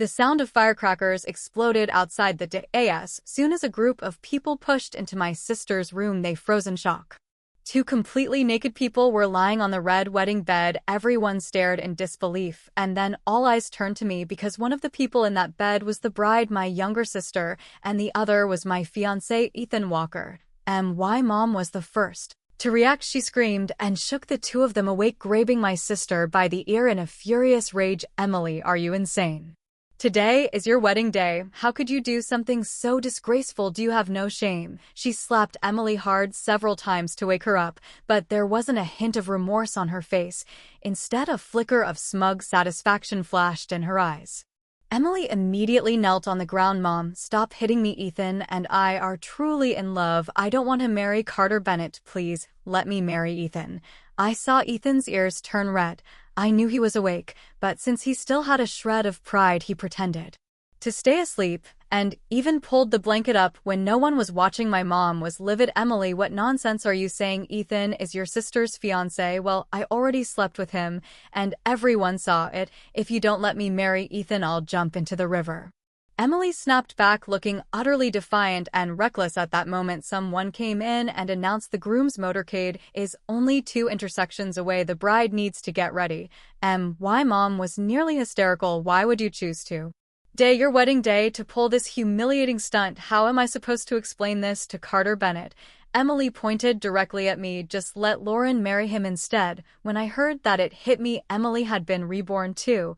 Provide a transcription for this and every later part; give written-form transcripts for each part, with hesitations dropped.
The sound of firecrackers exploded outside the dais. Soon as a group of people pushed into my sister's room, they froze in shock. Two completely naked people were lying on the red wedding bed. Everyone stared in disbelief, and then all eyes turned to me because one of the people in that bed was the bride, my younger sister, and the other was my fiancé, Ethan Walker. My mom was the first to react. She screamed and shook the two of them awake, grabbing my sister by the ear in a furious rage. "Emily, are you insane? Today is your wedding day. How could you do something so disgraceful? Do you have no shame?" She slapped Emily hard several times to wake her up, but there wasn't a hint of remorse on her face. Instead, a flicker of smug satisfaction flashed in her eyes. Emily immediately knelt on the ground. "Mom, stop hitting me. Ethan and I are truly in love. I don't want to marry Carter Bennett. Please, let me marry Ethan." I saw Ethan's ears turn red. I knew he was awake, but since he still had a shred of pride, he pretended to stay asleep, and even pulled the blanket up when no one was watching. My mom was livid. "Emily, what nonsense are you saying? Ethan is your sister's fiancé. Well, I already slept with him, and everyone saw it. If you don't let me marry Ethan, I'll jump into the river." Emily snapped back, looking utterly defiant and reckless. At that moment, someone came in and announced the groom's motorcade is only 2 intersections away. The bride needs to get ready. My mom was nearly hysterical. "Why would you choose to day your wedding day to pull this humiliating stunt? How am I supposed to explain this to Carter Bennett?" Emily pointed directly at me. "Just let Lauren marry him instead." When I heard that, it hit me. Emily had been reborn too.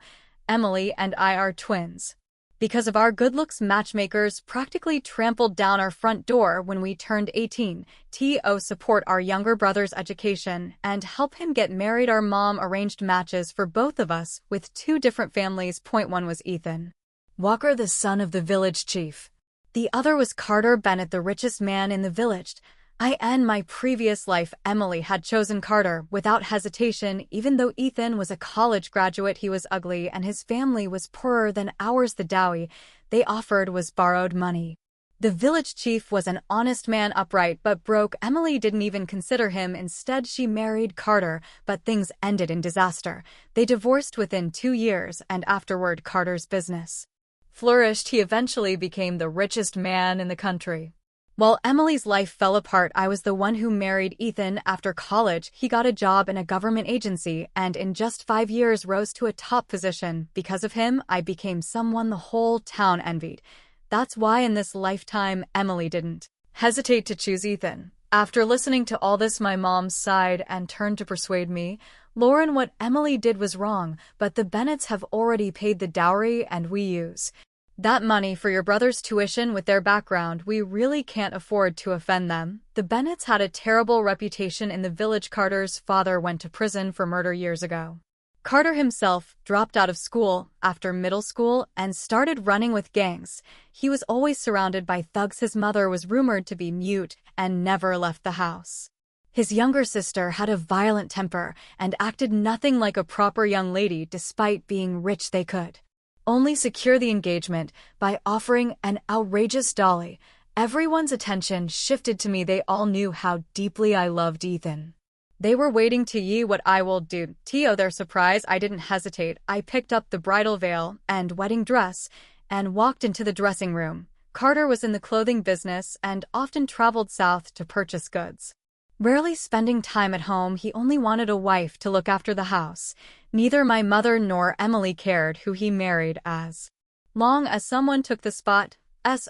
Emily and I are twins. Because of our good looks, matchmakers practically trampled down our front door when we turned 18. To support our younger brother's education and help him get married, our mom arranged matches for both of us with 2 different families. One was Ethan Walker, the son of the village chief. The other was Carter Bennett, the richest man in the village. In my previous life, Emily had chosen Carter without hesitation. Even though Ethan was a college graduate, he was ugly and his family was poorer than ours. The dowry they offered was borrowed money. The village chief was an honest man, upright but broke. Emily didn't even consider him. Instead, she married Carter, but things ended in disaster. They divorced within 2 years, and afterward, Carter's business flourished. He eventually became the richest man in the country. While Emily's life fell apart, I was the one who married Ethan. After college, he got a job in a government agency and in just 5 years rose to a top position. Because of him, I became someone the whole town envied. That's why in this lifetime, Emily didn't hesitate to choose Ethan. After listening to all this, my mom sighed and turned to persuade me. "Lauren, what Emily did was wrong, but the Bennetts have already paid the dowry and we use that money for your brother's tuition. With their background, we really can't afford to offend them." The Bennetts had a terrible reputation in the village. Carter's father went to prison for murder years ago. Carter himself dropped out of school after middle school and started running with gangs. He was always surrounded by thugs. His mother was rumored to be mute and never left the house. His younger sister had a violent temper and acted nothing like a proper young lady. Despite being rich, they could only secure the engagement by offering an outrageous dolly. Everyone's attention shifted to me. They all knew how deeply I loved Ethan. They were waiting to see what I will do. To their surprise, I didn't hesitate. I picked up the bridal veil and wedding dress and walked into the dressing room. Carter was in the clothing business and often traveled south to purchase goods. Rarely spending time at home, he only wanted a wife to look after the house. Neither my mother nor Emily cared who he married as long as someone took the spot.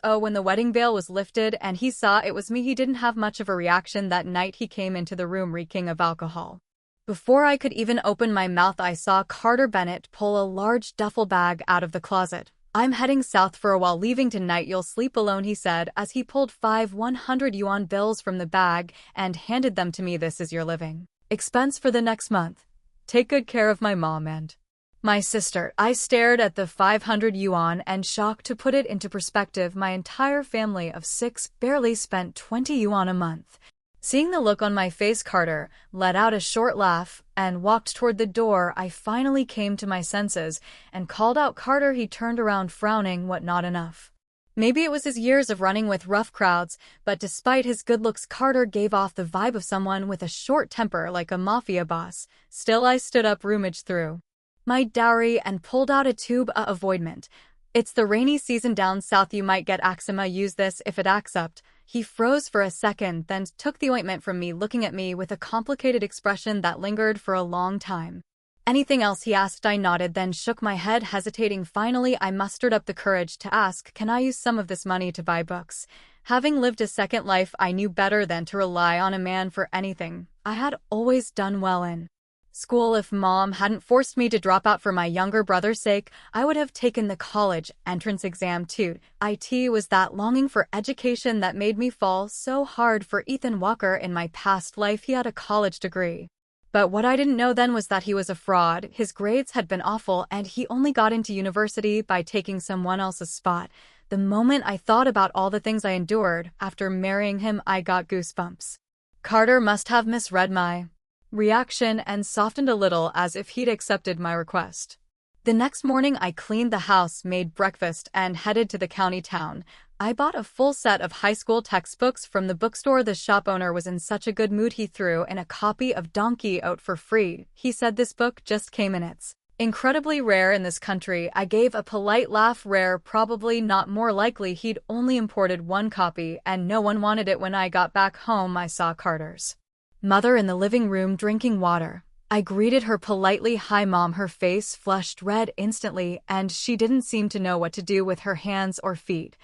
When the wedding veil was lifted and he saw it was me, he didn't have much of a reaction. That night, he came into the room reeking of alcohol. Before I could even open my mouth, I saw Carter Bennett pull a large duffel bag out of the closet. "I'm heading south for a while, leaving tonight. You'll sleep alone," he said as he pulled 5 100-yuan bills from the bag and handed them to me. "This is your living expense for the next month. Take good care of my mom and my sister." I stared at the 500 yuan and shocked. To put it into perspective, my entire family of 6 barely spent 20 yuan a month. Seeing the look on my face, Carter let out a short laugh and walked toward the door. I finally came to my senses and called out, "Carter!" He turned around frowning. "What, not enough?" Maybe it was his years of running with rough crowds, but despite his good looks, Carter gave off the vibe of someone with a short temper, like a mafia boss. Still, I stood up, rummaged through my dowry, and pulled out a tube of ointment. It's the rainy season down south, you might get eczema, use this if it acts up. He froze for a second, then took the ointment from me, looking at me with a complicated expression that lingered for a long time. Anything else, he asked. I nodded, then shook my head, hesitating. Finally, I mustered up the courage to ask, can I use some of this money to buy books? Having lived a second life, I knew better than to rely on a man for anything. I had always done well in school. If Mom hadn't forced me to drop out for my younger brother's sake, I would have taken the college entrance exam too. It was that longing for education that made me fall so hard for Ethan Walker. In my past life, he had a college degree. But what I didn't know then was that he was a fraud. His grades had been awful, and he only got into university by taking someone else's spot. The moment I thought about all the things I endured after marrying him, I got goosebumps. Carter must have misread my reaction and softened a little, as if he'd accepted my request. The next morning, I cleaned the house, made breakfast, and headed to the county town. I bought a full set of high school textbooks from the bookstore. The shop owner was in such a good mood, he threw in a copy of Don Quixote for free. He said this book just came in. It's incredibly rare in this country. I gave a polite laugh. Rare? Probably not. More likely he'd only imported one copy, and no one wanted it. When I got back home, I saw Carter's mother in the living room drinking water. I greeted her politely. Hi, Mom. Her face flushed red instantly, and she didn't seem to know what to do with her hands or feet.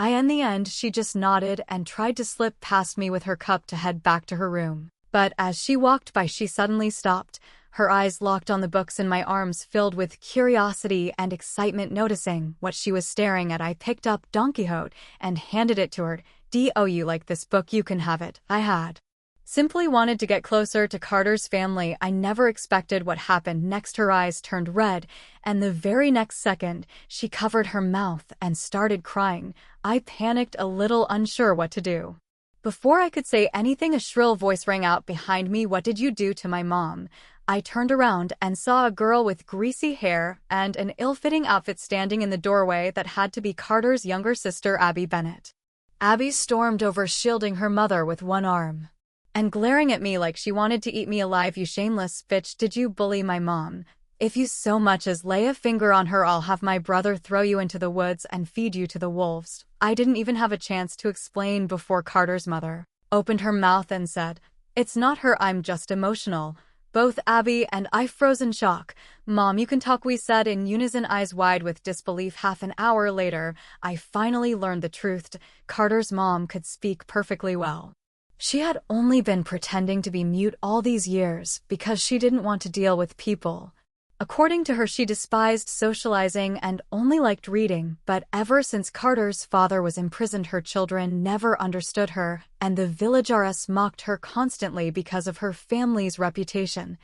In the end, she just nodded and tried to slip past me with her cup to head back to her room. But as she walked by, she suddenly stopped. Her eyes locked on the books in my arms, filled with curiosity and excitement. Noticing what she was staring at, I picked up Don Quixote and handed it to her. "Do you like this book? You can have it." I had simply wanted to get closer to Carter's family. I never expected what happened next. Her eyes turned red, and the very next second, she covered her mouth and started crying. I panicked a little, unsure what to do. Before I could say anything, a shrill voice rang out behind me. "What did you do to my mom?" I turned around and saw a girl with greasy hair and an ill-fitting outfit standing in the doorway. That had to be Carter's younger sister, Abby Bennett. Abby stormed over, shielding her mother with one arm and glaring at me like she wanted to eat me alive. "You shameless bitch, did you bully my mom? If you so much as lay a finger on her, I'll have my brother throw you into the woods and feed you to the wolves." I didn't even have a chance to explain before Carter's mother opened her mouth and said, "It's not her, I'm just emotional." Both Abby and I froze in shock. "Mom, you can talk," we said in unison, eyes wide with disbelief. Half an hour later, I finally learned the truth. Carter's mom could speak perfectly well. She had only been pretending to be mute all these years because she didn't want to deal with people. According to her, she despised socializing and only liked reading, but ever since Carter's father was imprisoned, her children never understood her, and the villagers mocked her constantly because of her family's reputation.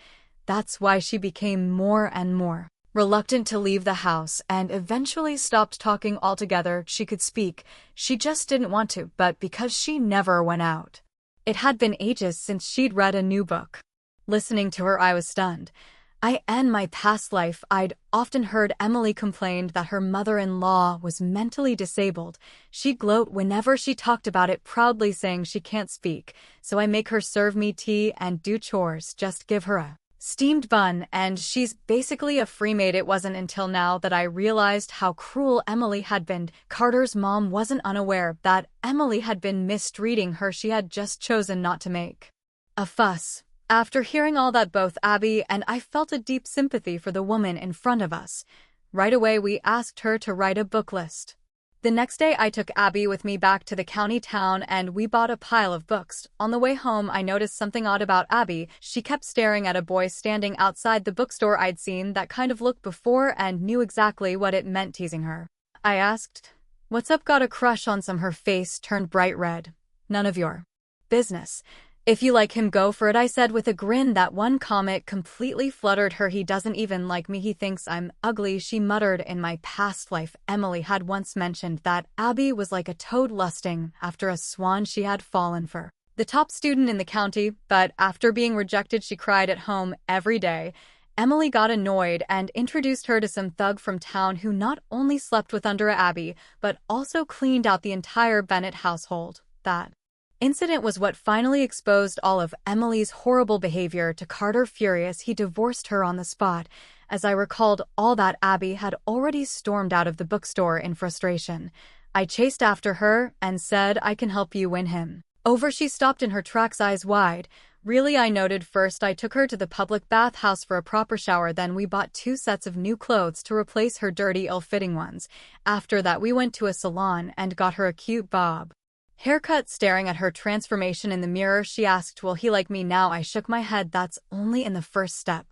That's why she became more and more reluctant to leave the house and eventually stopped talking altogether. She could speak, she just didn't want to, but because she never went out. It had been ages since she'd read a new book. Listening to her, I was stunned. In my past life, I'd often heard Emily complained that her mother-in-law was mentally disabled. She'd gloat whenever she talked about it, proudly saying she can't speak, so I make her serve me tea and do chores, just give her a steamed bun, and she's basically a free maid. It wasn't until now that I realized how cruel Emily had been. Carter's mom wasn't unaware that Emily had been mistreating her. She had just chosen not to make a fuss. After hearing all that, both Abby and I felt a deep sympathy for the woman in front of us. Right away, we asked her to write a book list. The next day, I took Abby with me back to the county town and we bought a pile of books. On the way home, I noticed something odd about Abby. She kept staring at a boy standing outside the bookstore. I'd seen that kind of look before and knew exactly what it meant, teasing her. I asked, "What's up? Got a crush on some?" Her face turned bright red. "None of your business. If you like him, go for it," I said with a grin. That one comment completely fluttered her. "He doesn't even like me. He thinks I'm ugly," she muttered. In my past life, Emily had once mentioned that Abby was like a toad lusting after a swan. She had fallen for the top student in the county, but after being rejected, she cried at home every day. Emily got annoyed and introduced her to some thug from town who not only slept with under Abby, but also cleaned out the entire Bennett household. That incident was what finally exposed all of Emily's horrible behavior to Carter. Furious, he divorced her on the spot. As I recalled all that, Abby had already stormed out of the bookstore in frustration. I chased after her and said, "I can help you win him over." She stopped in her tracks, eyes wide. "Really?" I noted. "First, I took her to the public bathhouse for a proper shower. Then we bought 2 sets of new clothes to replace her dirty, ill-fitting ones. After that, we went to a salon and got her a cute bob haircut." Staring at her transformation in the mirror, she asked, "Will he like me now?" I shook my head. "That's only in the first step.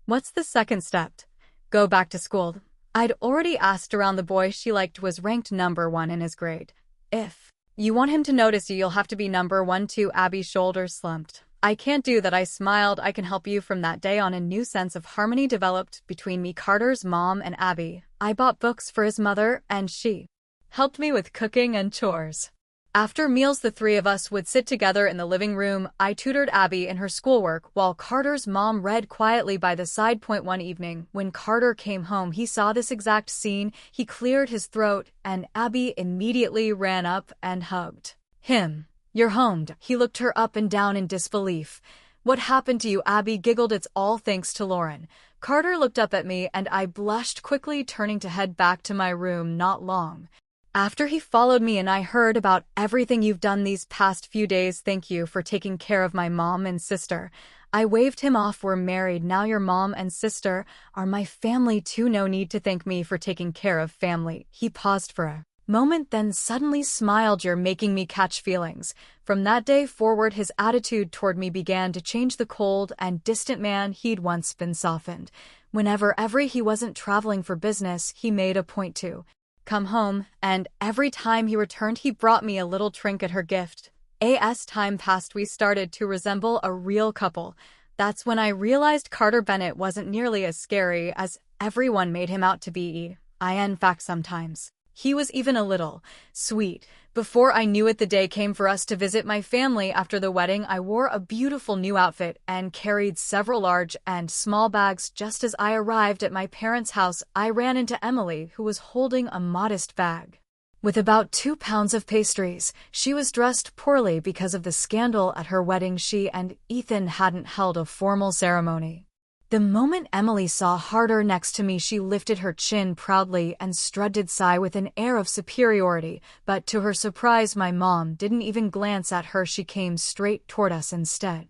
What's the second step?" "Go back to school." I'd already asked around. The boy she liked was ranked #1 in his grade. "If you want him to notice you, you'll have to be #1 too." Abby's shoulders slumped. "I can't do that." I smiled. "I can help you." From that day on, a new sense of harmony developed between me, Carter's mom, and Abby. I bought books for his mother, and she helped me with cooking and chores. After meals, the three of us would sit together in the living room. I tutored Abby in her schoolwork, while Carter's mom read quietly by the side. One evening, when Carter came home, he saw this exact scene. He cleared his throat, and Abby immediately ran up and hugged him. "You're home." He looked her up and down in disbelief. "What happened to you?" Abby giggled. "It's all thanks to Lauren." Carter looked up at me, and I blushed, quickly turning to head back to my room. Not long after, he followed me, and I heard about everything you've done these past few days. "Thank you for taking care of my mom and sister." I waved him off. "We're married now. Your mom and sister are my family too. No need to thank me for taking care of family." He paused for a moment, then suddenly smiled. "You're making me catch feelings." From that day forward, his attitude toward me began to change. The cold and distant man he'd once been softened. Whenever he wasn't traveling for business, he made a point to come home, and every time he returned, he brought me a little trinket, her gift. As time passed, we started to resemble a real couple. That's when I realized Carter Bennett wasn't nearly as scary as everyone made him out to be. In fact, sometimes he was even a little sweet. Before I knew it, the day came for us to visit my family. After the wedding, I wore a beautiful new outfit and carried several large and small bags. Just as I arrived at my parents' house, I ran into Emily, who was holding a modest bag with about 2 pounds of pastries. She was dressed poorly because of the scandal at her wedding. She and Ethan hadn't held a formal ceremony. The moment Emily saw Carter next to me, she lifted her chin proudly and strutted sigh with an air of superiority. But to her surprise, my mom didn't even glance at her. She came straight toward us instead.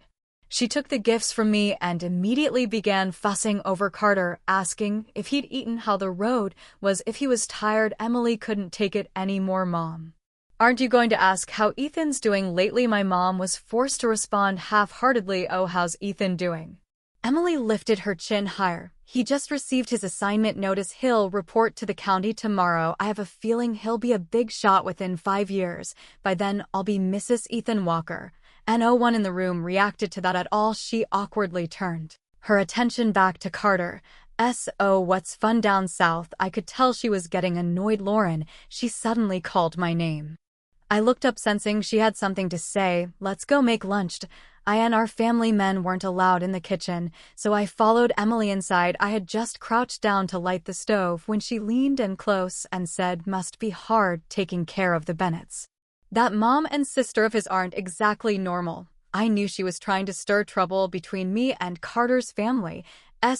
She took the gifts from me and immediately began fussing over Carter, asking if he'd eaten, how the road was, if he was tired. Emily couldn't take it anymore. "Mom, aren't you going to ask how Ethan's doing lately?" My mom was forced to respond half-heartedly. "Oh, how's Ethan doing?" Emily lifted her chin higher. "He just received his assignment notice. He'll report to the county tomorrow. I have a feeling he'll be a big shot within 5 years. By then, I'll be Mrs. Ethan Walker." And no one in the room reacted to that at all. She awkwardly turned her attention back to Carter. "Oh, what's fun down south?" I could tell she was getting annoyed. "Lauren." She suddenly called my name. I looked up, sensing she had something to say. "Let's go make lunch." Our family men weren't allowed in the kitchen, so I followed Emily inside. I had just crouched down to light the stove when she leaned in close and said, "Must be hard taking care of the Bennetts. That mom and sister of his aren't exactly normal." I knew she was trying to stir trouble between me and Carter's family.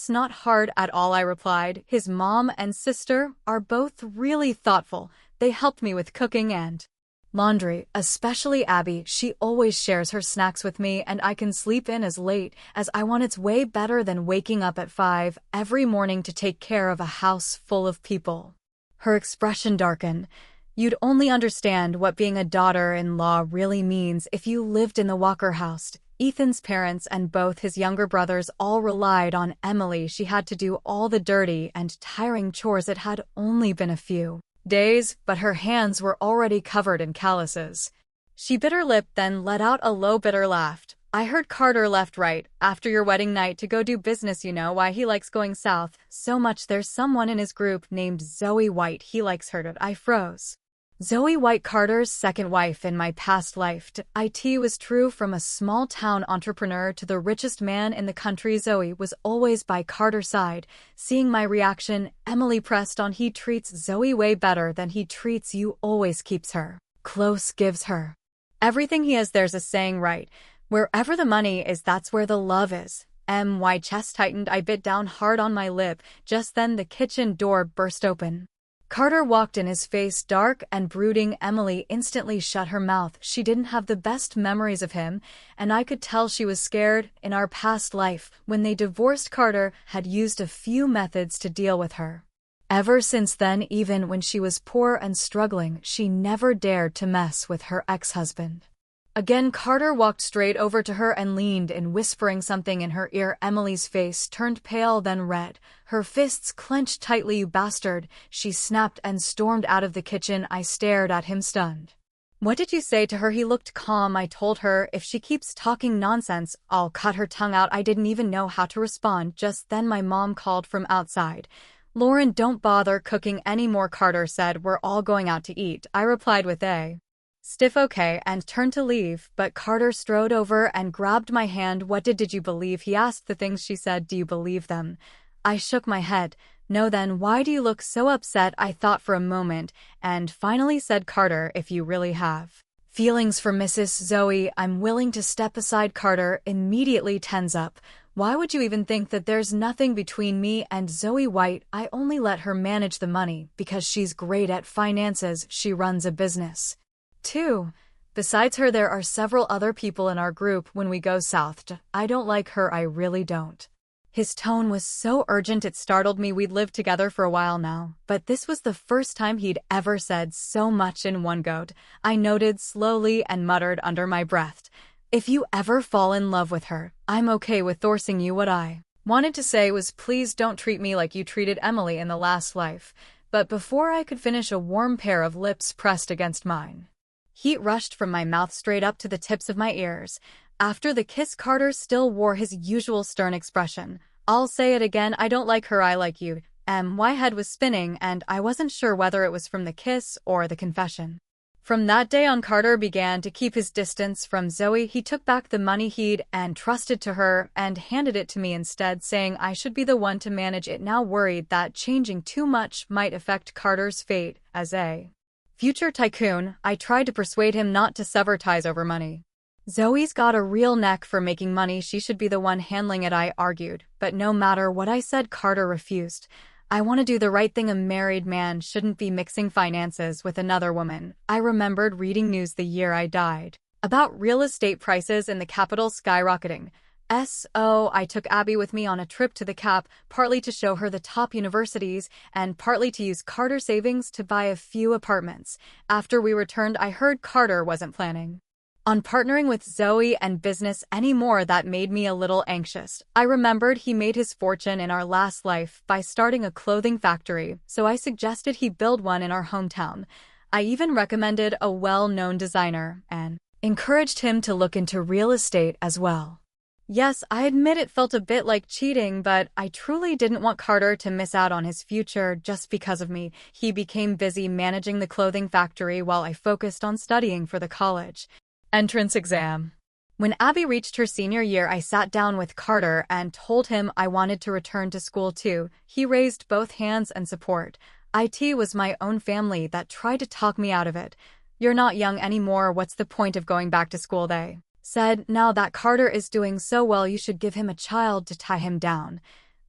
"Not hard at all," I replied. "His mom and sister are both really thoughtful. They helped me with cooking and laundry, especially Abby. She always shares her snacks with me, and I can sleep in as late as I want. It's way better than waking up at 5 every morning to take care of a house full of people." Her expression darkened. "You'd only understand what being a daughter-in-law really means if you lived in the Walker house." Ethan's parents and both his younger brothers all relied on Emily. She had to do all the dirty and tiring chores. It had only been a few days, but her hands were already covered in calluses. She bit her lip, then let out a low, bitter laugh. "I heard Carter left right after your wedding night to go do business. You know why he likes going south so much? There's someone in his group named Zoe White. He likes her." I froze. Zoe White, Carter's second wife in my past life. It was true. From a small-town entrepreneur to the richest man in the country, Zoe was always by Carter's side. Seeing my reaction, Emily pressed on. "He treats Zoe way better than he treats you. Always keeps her close, gives her everything he has." There's a saying, right? Wherever the money is, that's where the love is. My chest tightened. I bit down hard on my lip. Just then the kitchen door burst open. Carter walked in, his face dark and brooding. Emily instantly shut her mouth. She didn't have the best memories of him, and I could tell she was scared. In our past life, when they divorced, Carter had used a few methods to deal with her. Ever since then, even when she was poor and struggling, she never dared to mess with her ex-husband. Again, Carter walked straight over to her and leaned in, whispering something in her ear. Emily's face turned pale, then red. Her fists clenched tightly. "You bastard," she snapped and stormed out of the kitchen. I stared at him, stunned. "What did you say to her?" He looked calm. "I told her, if she keeps talking nonsense, I'll cut her tongue out." I didn't even know how to respond. Just then my mom called from outside. "Lauren, don't bother cooking anymore," Carter said. "We're all going out to eat." I replied with a stiff okay and turned to leave, but Carter strode over and grabbed my hand. "What did you believe?" he asked. "The things she said, do you believe them?" I shook my head. "No." "Then why do you look so upset?" I thought for a moment and finally said, "Carter, if you really have feelings for Mrs. Zoe, I'm willing to step aside." Carter immediately tensed up. "Why would you even think that? There's nothing between me and Zoe White. I only let her manage the money because she's great at finances. She runs a business too. Besides her, there are several other people in our group. When we go south, I don't like her, I really don't." His tone was so urgent it startled me. We'd lived together for a while now, but this was the first time he'd ever said so much in one go. I nodded slowly and muttered under my breath, "If you ever fall in love with her, I'm okay with forcing you." What I wanted to say was, "Please don't treat me like you treated Emily in the last life." But before I could finish, a warm pair of lips pressed against mine. Heat rushed from my mouth straight up to the tips of my ears. After the kiss, Carter still wore his usual stern expression. "I'll say it again, I don't like her, I like you." My head was spinning, and I wasn't sure whether it was from the kiss or the confession. From that day on, Carter began to keep his distance from Zoe. He took back the money he'd entrusted to her and handed it to me instead, saying I should be the one to manage it. Now worried that changing too much might affect Carter's fate as a future tycoon, I tried to persuade him not to sever ties over money. "Zoe's got a real knack for making money. She should be the one handling it," I argued. But no matter what I said, Carter refused. "I want to do the right thing. A married man shouldn't be mixing finances with another woman." I remembered reading news the year I died about real estate prices in the capital skyrocketing. I took Abby with me on a trip to the Cap, partly to show her the top universities and partly to use Carter's savings to buy a few apartments. After we returned, I heard Carter wasn't planning on partnering with Zoe and business anymore. That made me a little anxious. I remembered he made his fortune in our last life by starting a clothing factory, so I suggested he build one in our hometown. I even recommended a well-known designer and encouraged him to look into real estate as well. Yes, I admit it felt a bit like cheating, but I truly didn't want Carter to miss out on his future just because of me. He became busy managing the clothing factory while I focused on studying for the college entrance exam. When Abby reached her senior year, I sat down with Carter and told him I wanted to return to school too. He raised both hands in support. It was my own family that tried to talk me out of it. "You're not young anymore. What's the point of going back to school?" they said. "Now that Carter is doing so well, you should give him a child to tie him down.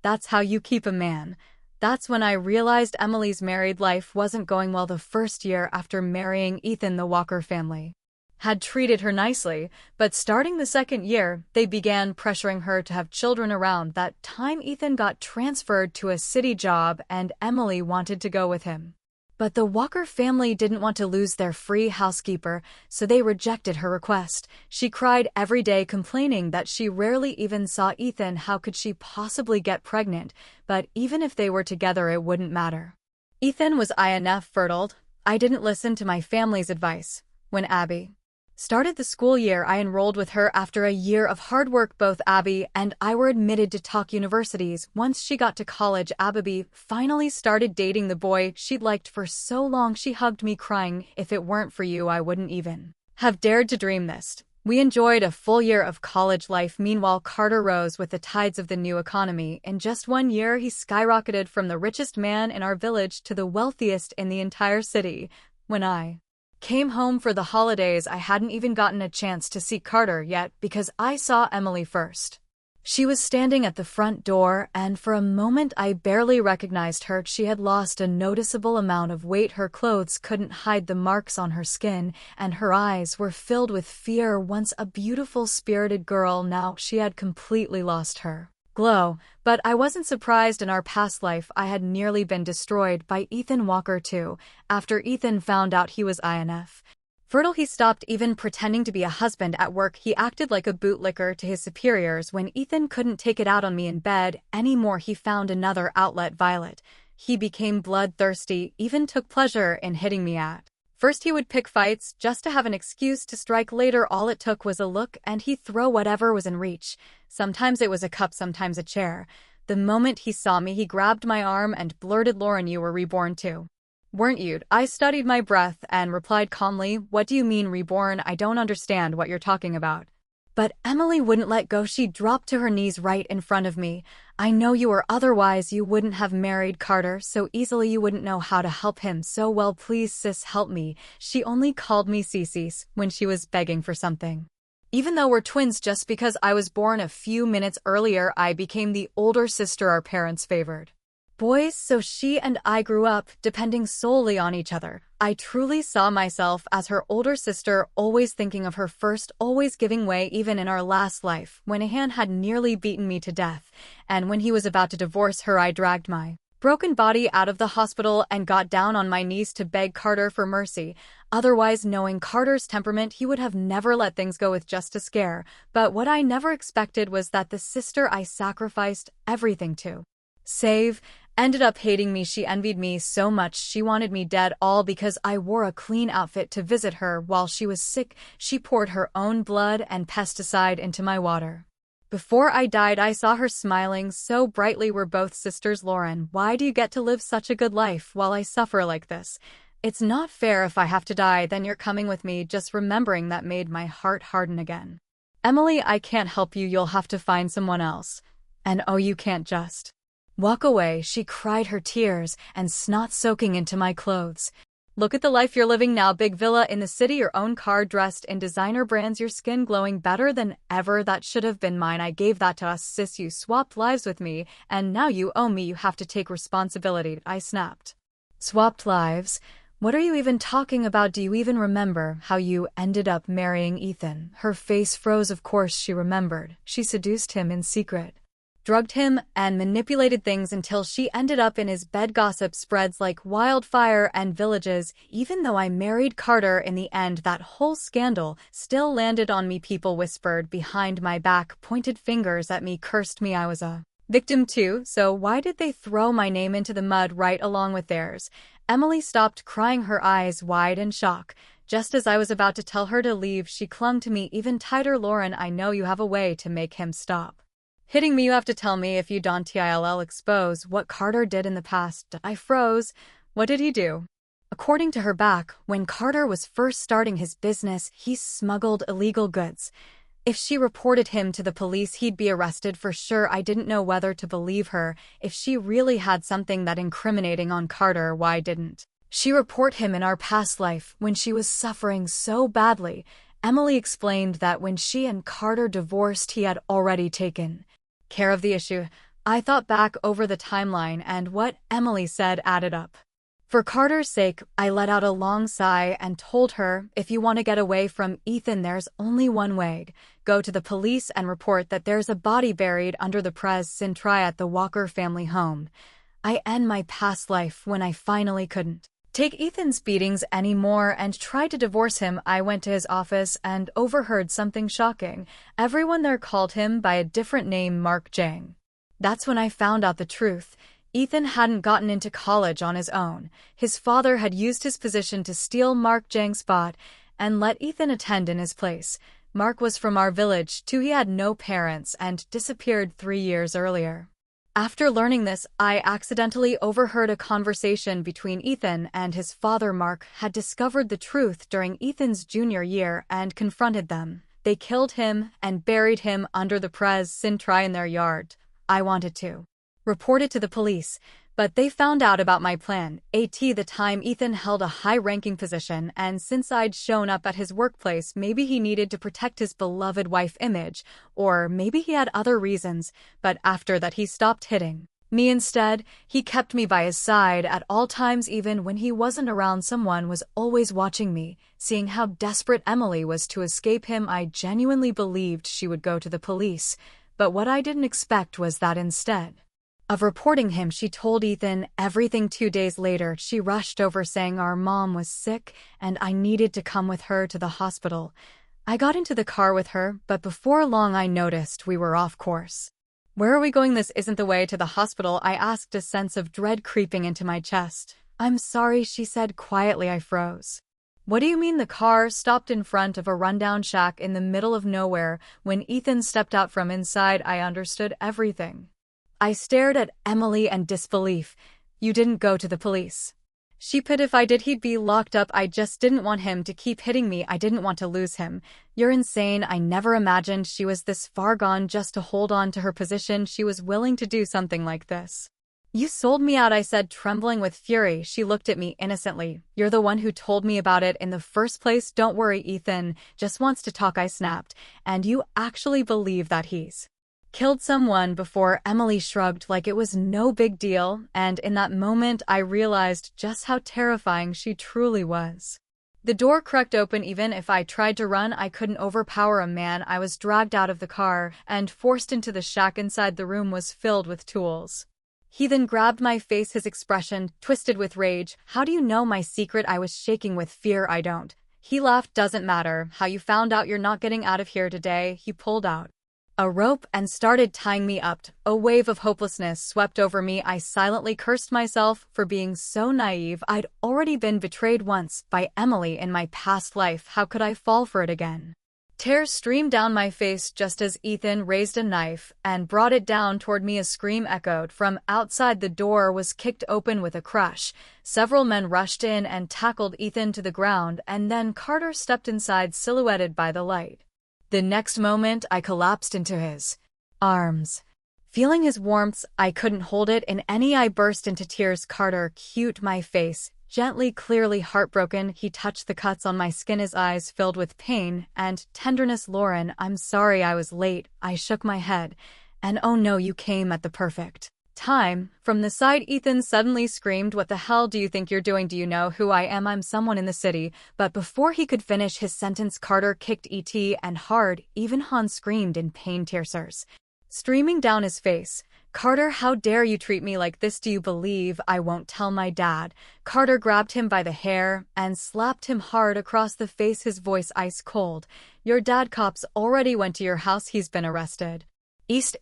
That's how you keep a man." That's when I realized Emily's married life wasn't going well. The first year after marrying Ethan, the Walker family had treated her nicely, but starting the second year, they began pressuring her to have children. Around that time, Ethan got transferred to a city job and Emily wanted to go with him. But the Walker family didn't want to lose their free housekeeper, so they rejected her request. She cried every day, complaining that she rarely even saw Ethan. How could she possibly get pregnant? But even if they were together, it wouldn't matter. Ethan was enough fertile. I didn't listen to my family's advice. When Abby started the school year, I enrolled with her. After a year of hard work, both Abby and I were admitted to top universities. Once she got to college, Abby finally started dating the boy she'd liked for so long. She hugged me, crying, "If it weren't for you, I wouldn't even have dared to dream this." We enjoyed a full year of college life. Meanwhile, Carter rose with the tides of the new economy. In just 1 year, he skyrocketed from the richest man in our village to the wealthiest in the entire city. When I came home for the holidays, I hadn't even gotten a chance to see Carter yet because I saw Emily first. She was standing at the front door, and for a moment I barely recognized her. She had lost a noticeable amount of weight. Her clothes couldn't hide the marks on her skin, and her eyes were filled with fear. Once a beautiful, spirited girl, now she had completely lost her glow. But I wasn't surprised. In our past life, I had nearly been destroyed by Ethan Walker too. After Ethan found out he was INF fertile, he stopped even pretending to be a husband at work. He acted like a bootlicker to his superiors. When Ethan couldn't take it out on me in bed anymore, he found another outlet, Violet. He became bloodthirsty, even took pleasure in hitting me at. First he would pick fights just to have an excuse to strike. Later all it took was a look and he'd throw whatever was in reach. Sometimes it was a cup, sometimes a chair. The moment he saw me, he grabbed my arm and blurted, "Lauren, you were reborn too, weren't you?" I studied my breath and replied calmly, "What do you mean reborn? I don't understand what you're talking about." But Emily wouldn't let go. She dropped to her knees right in front of me. "I know you were, otherwise you wouldn't have married Carter so easily. You wouldn't know how to help him so well. Please sis, help me." She only called me Cece when she was begging for something. Even though we're twins, just because I was born a few minutes earlier, I became the older sister our parents favored. Boys, so she and I grew up depending solely on each other. I truly saw myself as her older sister, always thinking of her first, always giving way. Even in our last life, when a hand had nearly beaten me to death, and when he was about to divorce her, I dragged my broken body out of the hospital and got down on my knees to beg Carter for mercy. Otherwise, knowing Carter's temperament, he would have never let things go with just a scare. But what I never expected was that the sister I sacrificed everything to save ended up hating me. She envied me so much she wanted me dead, all because I wore a clean outfit to visit her while she was sick. She poured her own blood and pesticide into my water. Before I died, I saw her smiling so brightly. We're both sisters. Lauren, why do you get to live such a good life while I suffer like this? It's not fair. If I have to die, then you're coming with me. Just remembering that made my heart harden again. Emily, I can't help you. You'll have to find someone else. And oh, you can't just walk away. She cried, her tears and snot soaking into my clothes. Look at the life you're living now. Big villa in the city, your own car, dressed in designer brands, your skin glowing better than ever. That should have been mine. I gave that to us, sis. You swapped lives with me, and now you owe me. You have to take responsibility. I snapped. Swapped lives? What are you even talking about? Do you even remember how you ended up marrying Ethan? Her face froze. Of course she remembered. She seduced him in secret, drugged him, and manipulated things until she ended up in his bed. Gossip spreads like wildfire and villages. Even though I married Carter in the end, that whole scandal still landed on me. People whispered behind my back, pointed fingers at me, cursed me. I was a victim too, so why did they throw my name into the mud right along with theirs? Emily stopped crying, her eyes wide in shock. Just as I was about to tell her to leave, she clung to me even tighter. Lauren, I know you have a way to make him stop hitting me. You have to tell me. If you don't, I'll expose what Carter did in the past. I froze. What did he do? According to her back, when Carter was first starting his business, he smuggled illegal goods. If she reported him to the police, he'd be arrested for sure. I didn't know whether to believe her. If she really had something that incriminating on Carter, why didn't she report him in our past life when she was suffering so badly? Emily explained that when she and Carter divorced, he had already taken care of the issue. I thought back over the timeline, and what Emily said added up. For Carter's sake, I let out a long sigh and told her, if you want to get away from Ethan, there's only one way. Go to the police and report that there's a body buried under the Synopsis at the Walker family home. I end my past life when I finally couldn't take Ethan's beatings anymore and tried to divorce him. I went to his office and overheard something shocking. Everyone there called him by a different name, Mark Jang. That's when I found out the truth. Ethan hadn't gotten into college on his own. His father had used his position to steal Mark Jang's spot and let Ethan attend in his place. Mark was from our village too. He had no parents and disappeared 3 years earlier. After learning this, I accidentally overheard a conversation between Ethan and his father. Mark had discovered the truth during Ethan's junior year and confronted them. They killed him and buried him under the Synopsis in their yard. I wanted to report it to the police, But they found out about my plan. The time Ethan held a high-ranking position, and since I'd shown up at his workplace, maybe he needed to protect his beloved wife image, or maybe he had other reasons, but after that he stopped hitting me instead. He kept me by his side at all times, even when he wasn't around. Someone was always watching me. Seeing how desperate Emily was to escape him, I genuinely believed she would go to the police, but what I didn't expect was that instead of reporting him, she told Ethan everything. 2 days later, she rushed over saying our mom was sick and I needed to come with her to the hospital. I got into the car with her, but before long I noticed we were off course. Where are we going? This isn't the way to the hospital, I asked, a sense of dread creeping into my chest. I'm sorry, she said quietly. I froze. What do you mean? The car stopped in front of a rundown shack in the middle of nowhere. When Ethan stepped out from inside, I understood everything. I stared at Emily in disbelief. You didn't go to the police? She put, if I did, he'd be locked up. I just didn't want him to keep hitting me. I didn't want to lose him. You're insane. I never imagined she was this far gone just to hold on to her position. She was willing to do something like this. You sold me out, I said, trembling with fury. She looked at me innocently. You're the one who told me about it in the first place. Don't worry, Ethan just wants to talk, I snapped. And you actually believe that he's killed someone before? Emily shrugged like it was no big deal, and in that moment I realized just how terrifying she truly was. The door cracked open. Even if I tried to run, I couldn't overpower a man. I was dragged out of the car and forced into the shack. Inside, the room was filled with tools. He then grabbed my face, his expression twisted with rage. How do you know my secret? I was shaking with fear. I don't. He laughed. Doesn't matter how you found out. You're not getting out of here today. He pulled out a rope and started tying me up. A wave of hopelessness swept over me. I silently cursed myself for being so naive. I'd already been betrayed once by Emily in my past life. How could I fall for it again? Tears streamed down my face just as Ethan raised a knife and brought it down toward me. A scream echoed from outside. The door was kicked open with a crash. Several men rushed in and tackled Ethan to the ground, and then Carter stepped inside, silhouetted by the light. The next moment, I collapsed into his arms. Feeling his warmth, I couldn't hold it in any. I burst into tears. Carter cute my face, gently, clearly heartbroken. He touched the cuts on my skin, his eyes filled with pain and tenderness. Lauren, I'm sorry I was late. I shook my head. And oh no, you came at the perfect time. From the side, Ethan suddenly screamed, what the hell do you think you're doing? Do you know who I am? I'm someone in the city. But before he could finish his sentence, Carter kicked E.T. and hard. Even Han screamed in pain, tears streaming down his face. Carter, how dare you treat me like this? Do you believe I won't tell my dad? Carter grabbed him by the hair and slapped him hard across the face, his voice ice cold. Your dad, cops already went to your house. He's been arrested.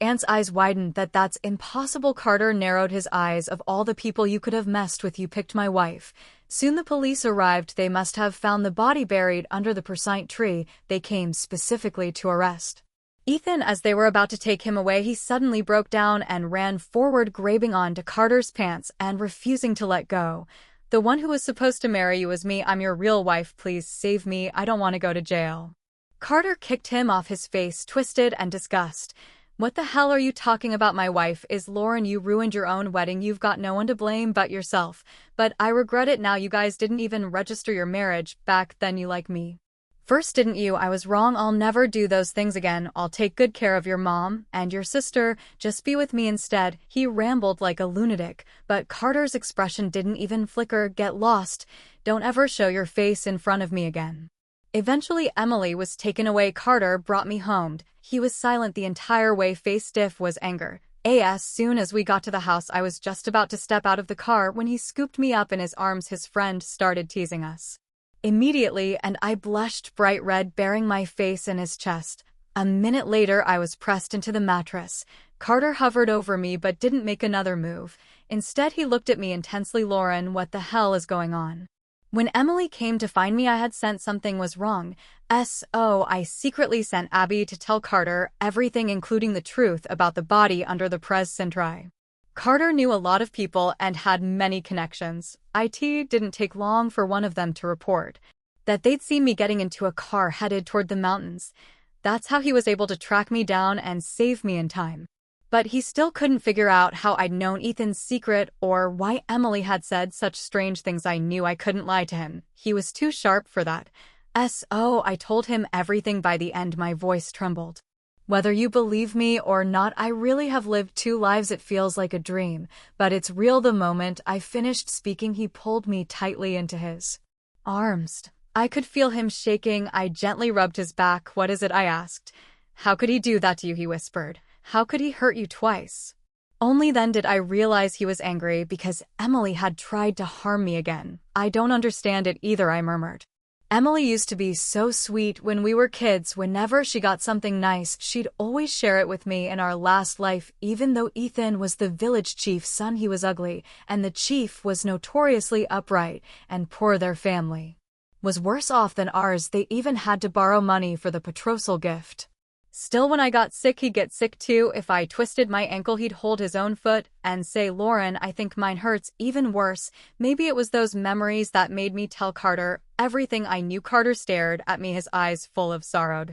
Ant's eyes widened. That's impossible. Carter narrowed his eyes. Of all the people you could have messed with, you picked my wife. Soon the police arrived. They must have found the body buried under the persimmon tree. They came specifically to arrest Ethan. As they were about to take him away, he suddenly broke down and ran forward, grabbing onto Carter's pants and refusing to let go. The one who was supposed to marry you was me. I'm your real wife. Please save me. I don't want to go to jail. Carter kicked him off, his face twisted and disgust. What the hell are you talking about? My wife is Lauren. You ruined your own wedding. You've got no one to blame but yourself. But I regret it now. You guys didn't even register your marriage. Back then you liked me first, didn't you? I was wrong. I'll never do those things again. I'll take good care of your mom and your sister. Just be with me instead. He rambled like a lunatic, but Carter's expression didn't even flicker. Get lost. Don't ever show your face in front of me again. Eventually, Emily was taken away. Carter brought me home. He was silent the entire way, face stiff with anger. As soon as we got to the house, I was just about to step out of the car when he scooped me up in his arms. His friend started teasing us immediately, and I blushed bright red, burying my face in his chest. A minute later, I was pressed into the mattress. Carter hovered over me but didn't make another move. Instead, he looked at me intensely. Lauren, what the hell is going on? When Emily came to find me, I had sensed something was wrong. I secretly sent Abby to tell Carter everything, including the truth about the body under the persimmon tree. Carter knew a lot of people and had many connections. It didn't take long for one of them to report that they'd seen me getting into a car headed toward the mountains. That's how he was able to track me down and save me in time. But he still couldn't figure out how I'd known Ethan's secret or why Emily had said such strange things. I knew I couldn't lie to him. He was too sharp for that. I told him everything. By the end, my voice trembled. Whether you believe me or not, I really have lived 2 lives. It feels like a dream, but it's real. The moment I finished speaking, he pulled me tightly into his arms. I could feel him shaking. I gently rubbed his back. What is it? I asked. How could he do that to you? He whispered. How could he hurt you twice? Only then did I realize he was angry because Emily had tried to harm me again. I don't understand it either, I murmured. Emily used to be so sweet when we were kids. Whenever she got something nice, she'd always share it with me. In our last life, even though Ethan was the village chief's son, he was ugly, and the chief was notoriously upright and poor. Their family was worse off than ours. They even had to borrow money for the betrothal gift. Still, when I got sick, he'd get sick too. If I twisted my ankle, he'd hold his own foot and say, Lauren, I think mine hurts. Even worse, maybe it was those memories that made me tell Carter everything I knew. Carter stared at me, his eyes full of sorrow.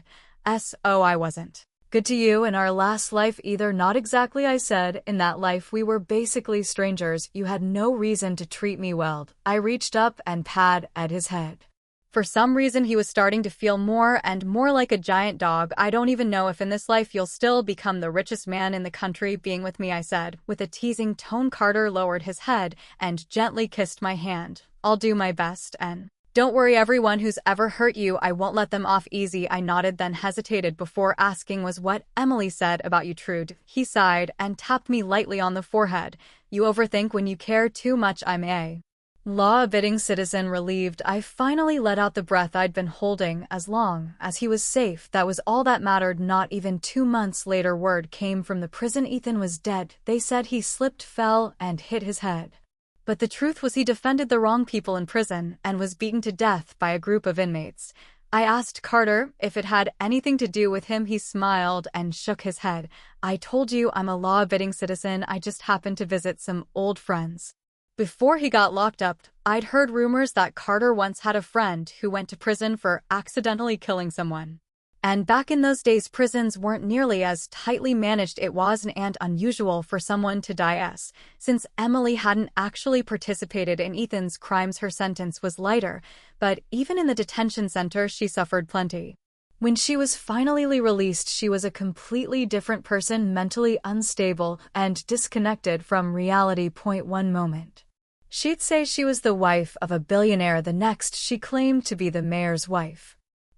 I wasn't good to you in our last life either. Not exactly, I said. In that life, we were basically strangers. You had no reason to treat me well. I reached up and patted at his head. For some reason, he was starting to feel more and more like a giant dog. I don't even know if in this life you'll still become the richest man in the country being with me, I said. With a teasing tone, Carter lowered his head and gently kissed my hand. I'll do my best, and don't worry, everyone who's ever hurt you, I won't let them off easy. I nodded, then hesitated before asking, was what Emily said about you true? He sighed and tapped me lightly on the forehead. You overthink when you care too much. I'm a law-abiding citizen. Relieved, I finally let out the breath I'd been holding. As long as he was safe, that was all that mattered. Not even 2 months later, word came from the prison. Ethan was dead. They said he slipped, fell, and hit his head. But the truth was he defended the wrong people in prison and was beaten to death by a group of inmates. I asked Carter if it had anything to do with him. He smiled and shook his head. I told you, I'm a law-abiding citizen. I just happened to visit some old friends. Before he got locked up, I'd heard rumors that Carter once had a friend who went to prison for accidentally killing someone. And back in those days, prisons weren't nearly as tightly managed. It wasn't unusual for someone to die. Since Emily hadn't actually participated in Ethan's crimes, her sentence was lighter, but even in the detention center, she suffered plenty. When she was finally released, she was a completely different person, mentally unstable and disconnected from reality. One moment she'd say she was the wife of a billionaire, the next she claimed to be the mayor's wife.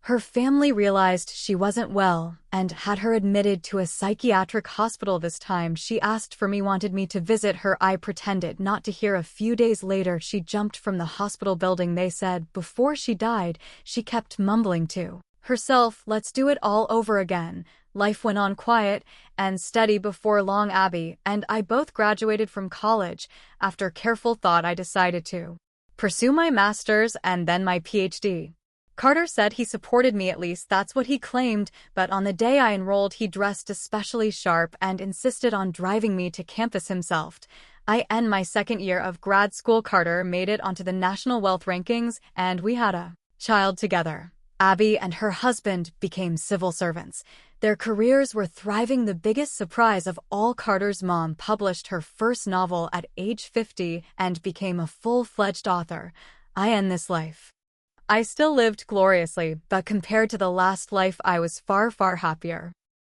Her family realized she wasn't well and had her admitted to a psychiatric hospital. This time she asked for me, wanted me to visit her. I pretended not to hear. A few days later, she jumped from the hospital building. They said before she died, she kept mumbling to herself, let's do it all over again. Life went on quiet and steady. Before long, Abby and I both graduated from college. After careful thought, I decided to pursue my master's and then my PhD. Carter said he supported me, at least that's what he claimed, but on the day I enrolled, he dressed especially sharp and insisted on driving me to campus himself. I end my second year of grad school. Carter made it onto the national wealth rankings, and we had a child together. Abby and her husband became civil servants. Their careers were thriving. The biggest surprise of all, Carter's mom published her first novel at age 50 and became a full-fledged author. I end this life. I still lived gloriously, but compared to the last life, I was far happier.